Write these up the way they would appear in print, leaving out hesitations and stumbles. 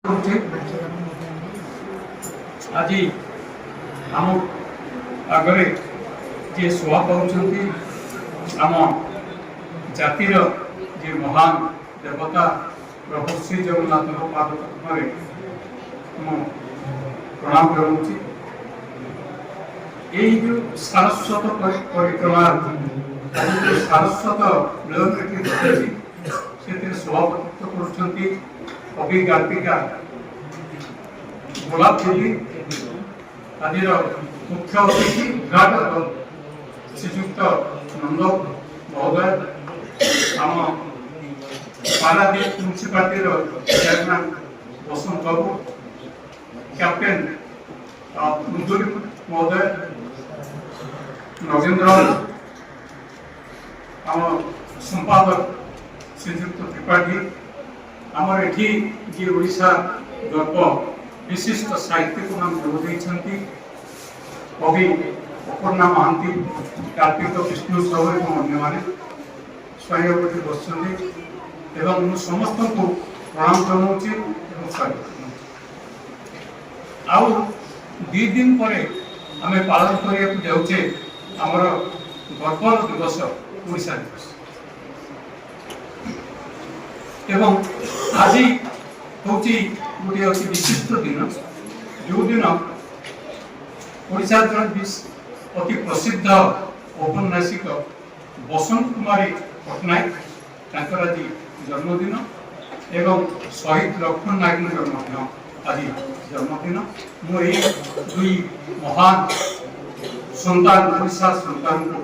आज आम आगे जे शोभा पाँच आम जातिर जे महान देवता प्रभु श्री जगन्नाथ पाद पद्म प्रणाम करुँच। जो सारस्वत परिक्रमा सारस्वत मिलन से सभापतित्व कवि गार्पिका गोलाप देवी आज मुख्य अतिथि उद्घाटक श्रीजुक्त नंद महोदय आम पारादीप म्यूनिसिपालिटी चेयरमैन बसंत बाबू कैप्टेन मुदुरी महोदय नगेन्द्र आम संपादक श्रीजुक्त त्रिपाठी आमर एठी जे ओडिशा गर्व विशिष्ट साहित्यिक नाम जोगदेइछंती कवि अपर्णा महांती कार्तिक विष्णु साहू और अन्य माने स्वागत बसछंती एवं समस्त को प्रणाम जनाउछि एवं स्वागत आउ 2 दिन पर आमे पालन करिया जाउछे हमर गर्व दिवस ओडिशा दिवस एवं आज हूँ गोटे अति विशिष्ट दिन जो दिन ओडिशा अति प्रसिद्ध औपन्यासिक बसंत कुमारी पट्टनायक आज जन्मदिन एवं शहीद लक्ष्मण नायक आज जन्मदिन मुझे दुई महान सन्तान ओडिशा सन्तान को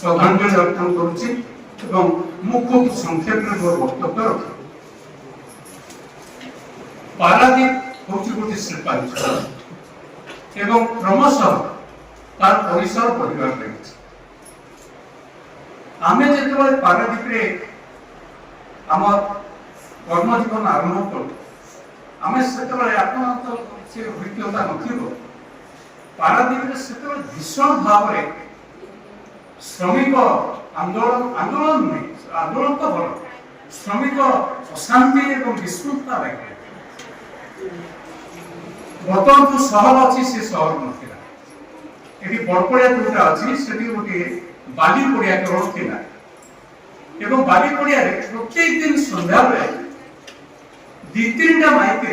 श्रद्धांजलि अर्पण करुच्ची खूब संक्षेप में मोर वक्तव्य रख पारादीप हूँ गोटे शिल्पांचल एवं क्रमशः तार परिसर बढ़िबार लगी आमे जेतेबेले पारादीप रे आम कर्म जीवन आरंभ करूँ आमे सेतेबेले आपन तो से अभिज्ञता नथिबो पारादीप रे सेतेबेले भीषण भाव में श्रमिक आंदोलन आंदोलन नहीं आंदोलन तो भल श्रमिक अशांति और विस्मृतता लगे बर्तमान जो सहर अच्छी से सहर नाला ये बड़पड़िया जोटा अच्छी से गोटे बाली पड़िया केवल थिला एवं बाली पड़िया प्रत्येक दिन संध्या बेले 2-3टा माइक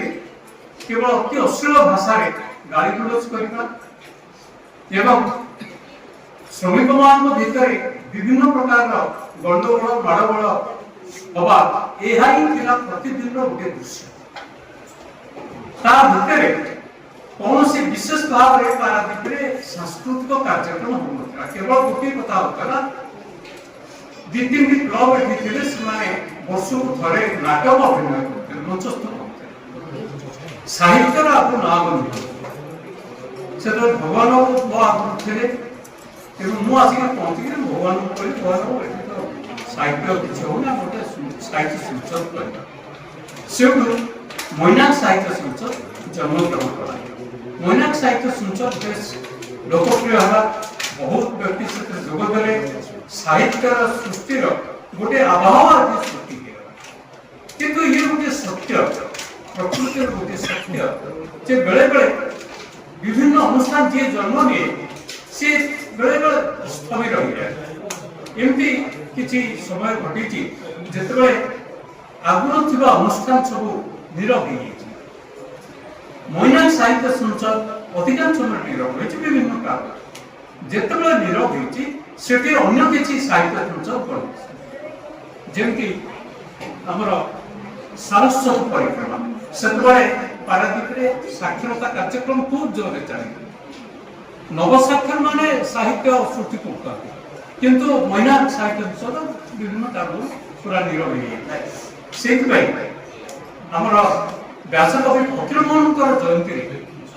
केवल अति अश्लील भाषा गाली गुलज करना श्रमिक मान भितर विभिन्न प्रकार गंडगोल माड़गोल हवा यह प्रतिदिन गोटे दृश्य कौन से विशेष भाव में पारादीप सांस्कृतिक कार्यक्रम होता केवल गोटे कथा होता 2-3 क्लब ये वर्ष को थे नाटक अभिनय करते मंचस्थ करते साहित्य आप ना बन से भगवान थे मुझे आसिक पहुंची भगवान को भगवान तो साहित्य किसी होना गोटे साहित्य संसद कर से मैनाक साहित्य संसद जन्मग्रहण कर मैनाक साहित्य संसद बेस लोकप्रिय है बहुत व्यक्ति से जोगदे साहित्य सृष्टि गोटे आबहावा सृष्टि किंतु ये गोटे सत्य प्रकृति गोटे सत्य जे बेले बेले विभिन्न अनुष्ठान जी जन्म निए सी बेले बेले स्थगित रही जाए एमती किसी समय घटी जिते आगुन थी अनुष्ठान सब नीरव हो मैनाक साहित्य संसद अधिकांश समय नीरव हो विभिन्न कारण जिते नीरव होती अन्य किसी साहित्य संसद जमती आमर सारस्वत परिक्रमा से पारादीप साक्षरता कार्यक्रम खूब जोर चली नवसाक्षर माने साहित्य सृष्टि करते किंतु मैनाक साहित्य संसद विभिन्न कारण पूरा नीरव हो आमर व्यासकवि फकीरमोहन जयंती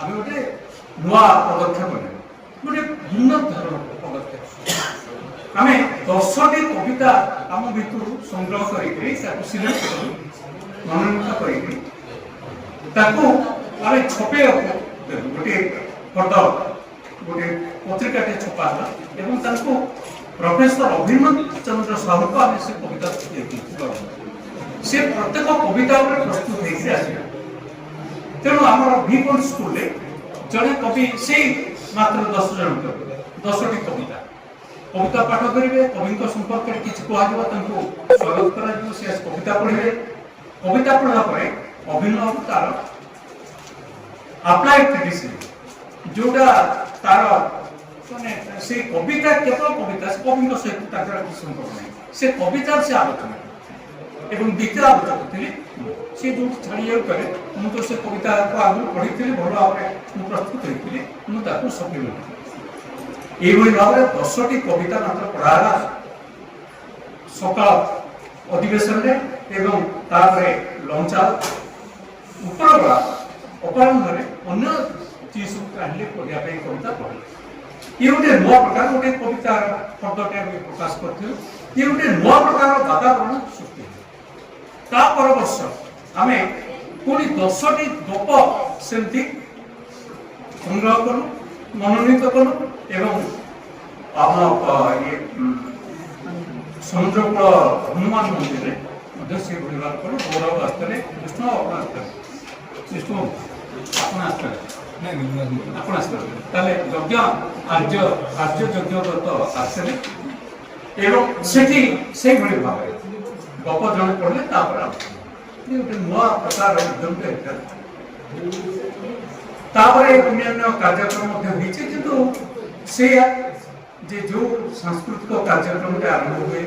आम गोटे नुआ पदक्षेप गोटे भिन्न धरण पदक्षेप आम 10टी कविता आम भितर संग्रह करेक्ट मनोनीत कर छपे गोटे फर्द गोटे पत्रिका छपा एवं प्रोफेसर अभिनंदन चंद्र साहू को आम से कविता से प्रत्येक कविता प्रस्तुत अग्निकोण स्कूल जड़े कवि से मात्र 10 जन 10टी कविता कविता पाठ करेंगे कवि संपर्क में किसी कह स्वागत कर से कविता पढ़े कविता पढ़ा पर अभिनव तार अप्लाइड क्रिटिसिज्म जोटा तार माने से कविता केवल कविता कवि सहित तार किसी संपर्क नहीं से कविता से आलोचना एवं द्वितीय आलोचक थी सी जो छाड़ी करे मुझे से कविता को आगु पढ़ी थी भल भाव में प्रस्तुत होती मुझे सफल ये भाव में 10टी कविता मात्र पढ़ाला सकाल अधिवेशन एवं लंच उपरबेला अपराह्न अन्य चीज काढ़े पढ़ा कविता पढ़े ये गोटे नुआ प्रकार गोटे कविता शब्दटे प्रकाश कर ये गोटे नुआ प्रकार वातावरण सृष्टि ता पर वर्ष आमे पुणी 10टी गप सेमती संग्रह कलु मनोनीत कलु एवं ये समुद्रकूल हनुमान मंदिर से बुढ़ार कलु गौरव आस्ते विष्णु अपन आस्ते विष्णु अपन आस्ते यज्ञ आर्य आर्य यज्ञगत आसले एवं सेठी से भाव गप जन पढ़ले गोटे नुआ प्रकार अन्य कार्यक्रम किंतु से जो सांस्कृतिक कार्यक्रम आरंभ हुए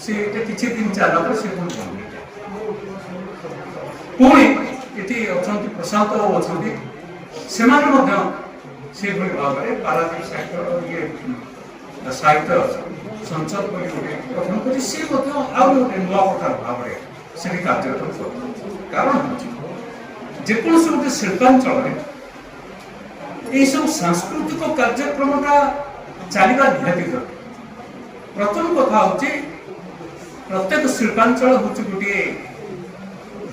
से किसी दिन चला से पुणी ये अच्छा प्रशांत बाबू अच्छा से भाव में पारादीप साहित्य साहित्य संसद गठन कर सी गोटे नुआ प्रकार भाव में से कार्यक्रम कर कारण जेको गोटे शिल्पांचल ये सब सांस्कृतिक कार्यक्रमटा चलवा निहाती दरकार प्रथम कथा हूँ प्रत्येक शिल्पांचल हूँ गोटे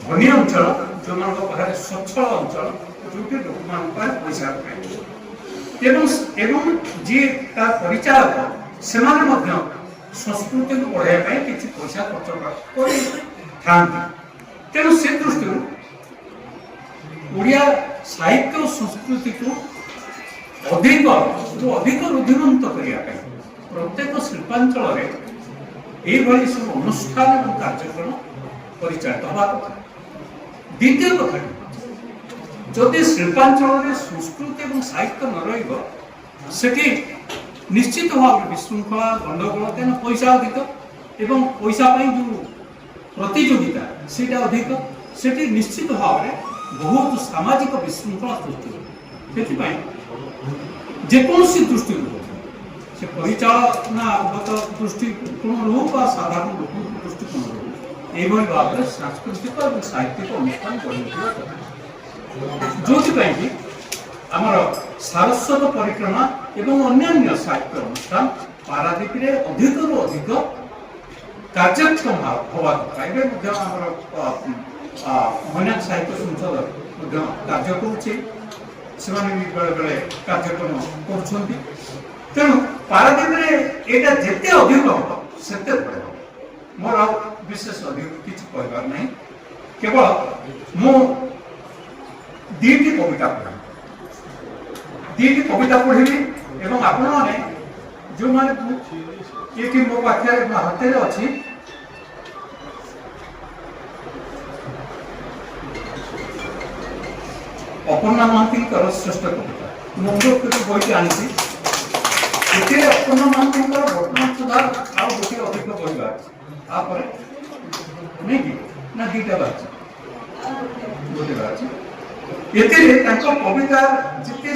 धनी अंचल जो मान पाखे स्वच्छल अंचल जो लोक पैसा एवं जी परिचालक से संस्कृति को बढ़ाई किसी पैसा खर्च कर तेणु से दृष्टि ओडिया साहित्य संस्कृति को अधिक अधिक रुधिरंत करने प्रत्येक शिल्पांचल ये सब अनुष्ठान और कार्यक्रम परिचालित हवा कथा द्वितीय कथा जदि शिल्पांचल संस्कृति और साहित्य न रही निश्चित भाव में विशृंखला गंडगोल तेना पैसा अधिक एवं पैसा जो प्रतियोगिता से अधिक से निश्चित भाव में बहुत सामाजिक विशृंखला सृष्टि से जेकोसी दृष्टि से परिचालनागत दृष्टिकोण रू साधारण लोक दृष्टिकोण रू ये भाव में सांस्कृतिक और साहित्यिक अनुष्ठान जो आमर सारस्वत परिक्रमा एवं अन्य साहित्य अनुष्ठान पारादीप अधिक रु अधिक कार्यक्रम हवा कथा महिला साहित्य संसद कार्य कर बेले कार्यक्रम कर तेणु पारादीप यहाँ जिते अधिक हम से बढ़ मोर विशेष अधिक किसी कहबार नहीं केवल मु दुईटी कविता पढ़ी दुईटी कविता पढ़ी एवं आपण मैंने जो मैंने ये मो पाखे हाथ में अच्छी अपर्णा महांती श्रेष्ठ कविता मुझे बही आनी अपर्णा महांती वर्तमान सुधा आउ गोटे अधिक कहबार नहीं कि ना दुईटा बात गोटे बात कविता जिते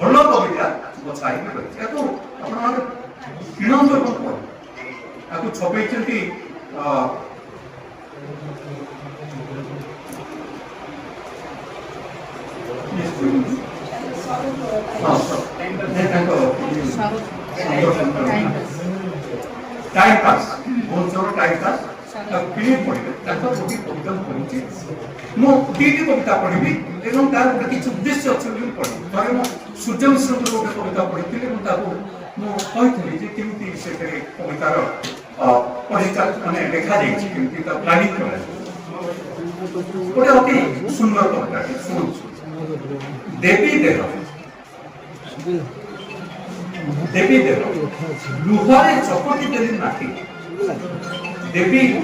भल कविता बछाई रही किणंत छपे टाइम पास बहुत जोर टाइम पास फिल्म पढ़े गोटे कविता पढ़ी मुझे कविता पढ़ी एवं तार गोटे किसी उद्देश्य अच्छे पढ़ी थे मुझे सूर्य मिश्र गोटे कविता पढ़ी मुझे कमी से कवितार मानने देखा प्लानिंग गोटे अति सुंदर कविता शुणु देवी देह लुहारे चपटी देवी माटी देवी को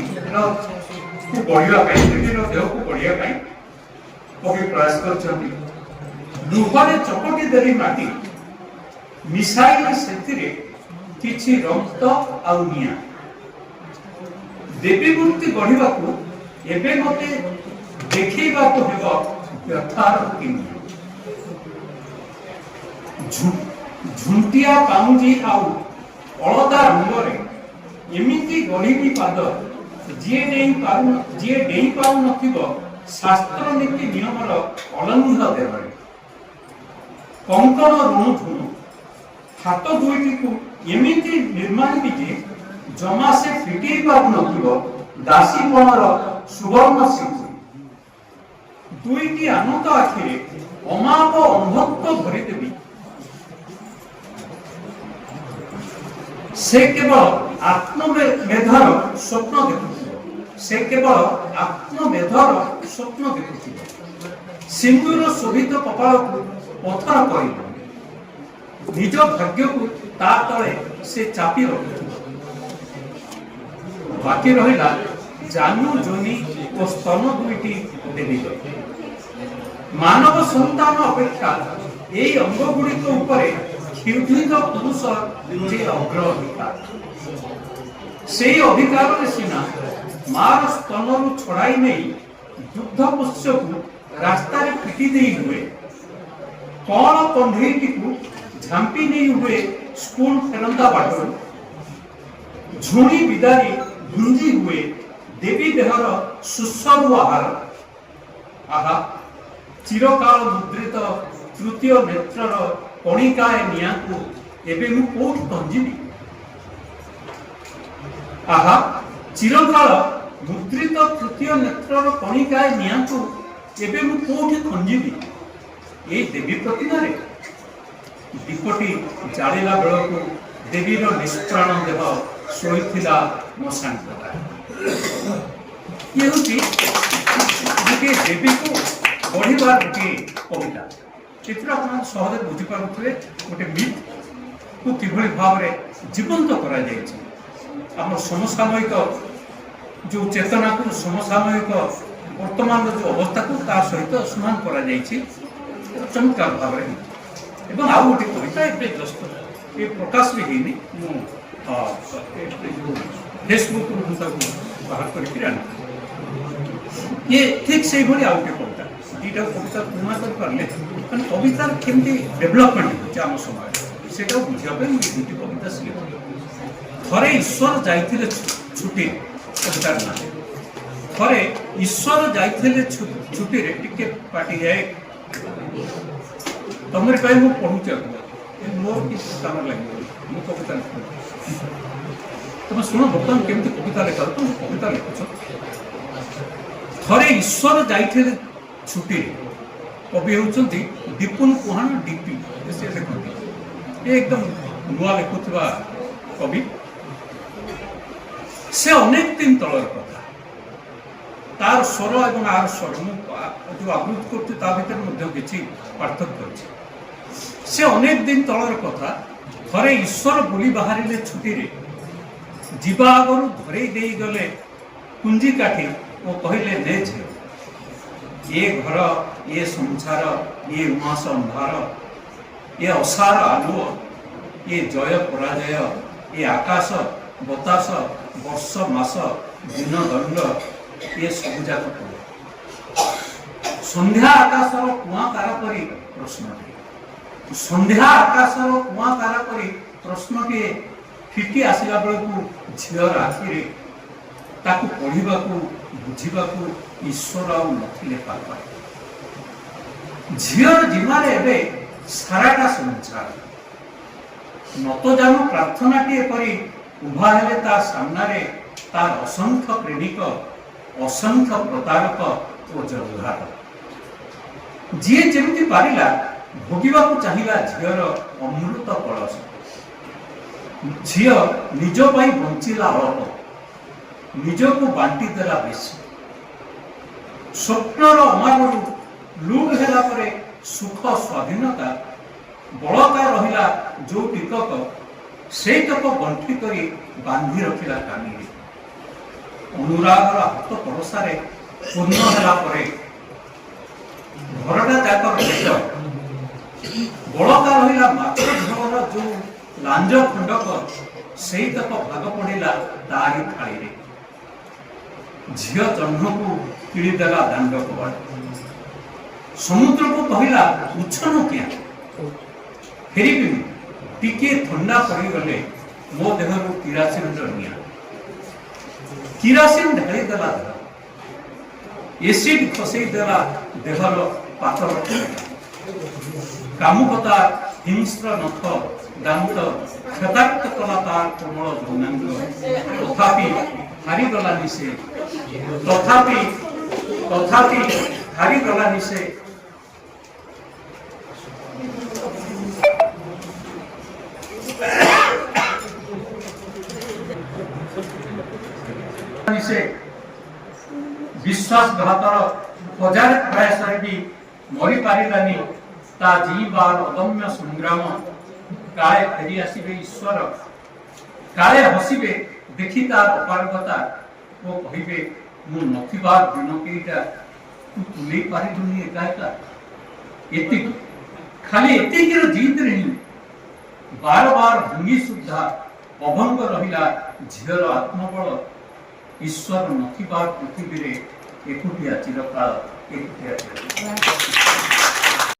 बढ़िया देवी देह को बढ़िया कवि प्रयास कर लुहारे चपटी देवी माटी मिसाइले सेतिरे किछि रक्त आ निया देवी मूर्ति गढ़िबा को एबे मते देखैबा को हेबो व्यथार किनी झुंटिया पाउंजी आउ अलदा रंगरे एमिति गढ़िबी पाद जे डेई पाउ नथिबो शास्त्र नीति नियमर अलंघ देवरे कंकण ऋणु धुणु हाथ दुईटी को एमिति निर्माण विधि जमा से फिटे पाउ नथिबो दासीपणर सुवर्ण सिंह दुईटी आनंद आखिरे अमाप अंधत्व भरी देवी से केवल आत्ममेधर स्वप्न देखुथिबो से केवल आत्ममेधर स्वप्न देखुथिबो सिंदूर शोभित कपाल को पथर करिबो निज भाग्य को ता तळे से चापी रखुथिबो बाकी रहिला जानू जोनी और स्तन दुईटी देवी मानव संतान अपेक्षा ए अंग गुड़िक उपरे क्षुधित पुरुष जे अग्राधिकार से अधिकार रे सिना मार स्तनरु छड़ाई नहीं दुग्ध पुष्य को रास्ता रे पिटी देई हुए कौन कंधेटी को झांपी नहीं हुए स्कूल फेरंता बाटरू झुणी बिदारी गुंजी हुए देवी देहर सुस्वादु आहार आहा चिरकाल मुद्रित तृतीय नेत्रर कणिकाए निया को एबे मु कोठ कंजीबी आहा चिरकाल मुद्रित तृतीय नेत्रर कणिकाए निया को एबे मु कोठ कंजीबी ए देवी प्रतिमा रे दीपटी जाळिला बेଳ को देवीर निष्प्राण देह सोईथिला मसान ये होती देवी को बढ़िबार गोटे कविता चित्र आप सहज बुझीपारे गोटे मिथ को किभली भाव में जीवंत करा आम समसामयिक जो चेतना को समसामयिक वर्तमान जो अवस्था को ता सहित समान करा चमत्कार भाव में आउ गोटे कविता ए जस्ट ये प्रकाश भी ହେଇନି फेसबुक बाहर कर ये ठीक से भाई आउ गोटे कविता दीटा कविता तुलना कर पारे कवितार केमती डेभलपमेंट होम समय से बुझापी दुटी कविता सिलेक्ट थरे ईश्वर जाइथिले छुट्टी कवितार ना थरे ईश्वर जाइथिले छुट्टी रे टिके पार्टी जाए तमरे कहीं मु पढुचे मोर किसी काम लगे मु कविता तुम शुण बर्तमान केमती कविता लेखा तुम कविता लिखुच थरे ईश्वर जाइथिले छुट्टी कवि होउछंती दीपुन कुहान डीपी से लिखती एकदम नुआ लिखुवा कवि से अनेक दिन तलर कथा तार स्वर एवं आर स्वर जो आवृत करती भर पार्थक्य अच्छे से अनेक दिन तलर कथा थरे ईश्वर बुली बाहरिले छुट्टी रे जीवा आगरू धरई दे गले कुंजी काठी और कहले ने झियो ये घर ये संसार ये उमास अंधार ये असार आलुओ ये जय पराजय ये आकाश बतास वर्ष मास दिन दंड ये सबुजाक संध्या आकाशर कुआ तारा परी प्रश्न संध्या आकाशर कुआ तारा परी प्रश्नटे फिटी आसला बेलू झीर आखिरे ताकू पढ़ाकू बुझाकू ईश्वर आउ नथिले पापा झीर जिमारे एबे साराटा संसार नत जानू प्रार्थनाटी करी उभा हेले ता सामनारे तार असंख्य प्रेमिक असंख्य प्रतारक और जलघात जी जेमती पारिला भोगिबाकू चाहिला झीर अमृत कलश झील निज पाई बंचिला अल्प निज को बांटी देला बेसी स्वप्नर अमानरू लुट हेला परे सुख स्वाधीनता बलका रहिला जो टिकक से तक गंठी करी बांधी रखिला कानी अनुरागर हाथ पड़ोसारे पूर्ण होला परे घरटा जाकर भेष बलका रहिला मात्र झोर जो लांज खंडक से तक भाग पड़िला तारी थाली रे झियो जह्न को किड़ीदेला दांड कबाड़ समुद्र को कहला उछन क्या फेरी टिके ठंडा पड़ी गले मो देह किरासिन निया किरासिन ढाली देला एसिड खसई देला देहर पातर कामुकता हिंस्र नख दांत क्षताक्त कला तार कोमल भौनांग तथापि हारी गलानी से तथापि हारी गलानी से विश्वासघातर हजार प्रयास भी मरी पारिलानी ता जीवार अदम्य संग्राम काले फेरी आसीबे ईश्वर काले हसीबे देखी तार अपारगता वो कहिबे मु नथिबार दिन केइटा तू तुले पारिलुनी एका एका एति खाली एतिकिर जीत रही बार बार भंगी सुद्धा अभंग रहिला झीर आत्मबल ईश्वर नथिबार पृथ्वी रे एकुटिया चिरकाल एकुटिया